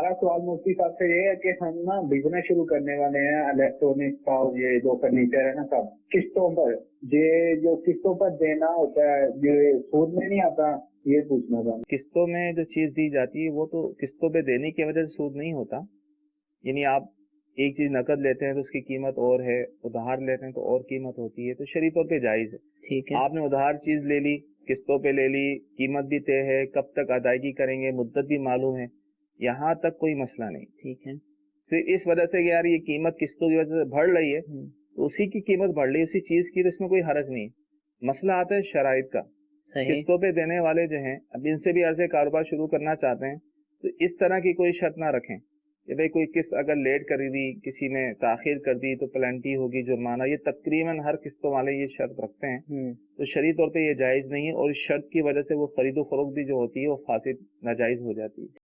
हमारा सवाल मुफ्ती साहब से ये है कि हम ना बिजनेस शुरू करने वाले हैं इलेक्ट्रॉनिक का, और ये जो फर्नीचर है ना सब किस्तों पर, ये जो किस्तों पर देना होता है ये सूद में नहीं आता, ये पूछना था। किस्तों में जो चीज दी जाती है वो तो किस्तों पे देने की वजह से सूद नहीं होता। यानी आप एक चीज नकद लेते हैं तो उसकी कीमत और है, उधार लेते हैं तो और कीमत होती है, तो शरीय तौर पे जायज है। ٹھیک ہے. आपने उधार चीज ले ली, किस्तों पे ले ली, कीमत भी तय है, कब तक अदायगी करेंगे मुद्दत भी मालूम है, यहाँ तक कोई मसला नहीं। ٹھیک ہے. सिर्फ इस वजह से कि यार ये कीमत किस्तों की वजह से बढ़ रही है तो उसी की कीमत बढ़ रही है उसी चीज की, तो इसमें कोई हरज नहीं है। मसला आता है शराइत का। صحیح. किस्तों पे देने वाले जो हैं, अब इनसे भी ऐसे कारोबार शुरू करना चाहते हैं तो इस तरह की कोई शर्त ना रखें कि भाई कोई किस्त अगर लेट कर दी, किसी ने ताखिर कर दी तो पेनल्टी होगी, जुर्माना। ये तकरीबन हर किस्तों वाले ये शर्त रखते हैं, तो शरई तौर पे ये जायज नहीं है, और इस शर्त की वजह से वो खरीदो फरोख्त भी जो होती है वो फासिद नाजायज हो जाती है।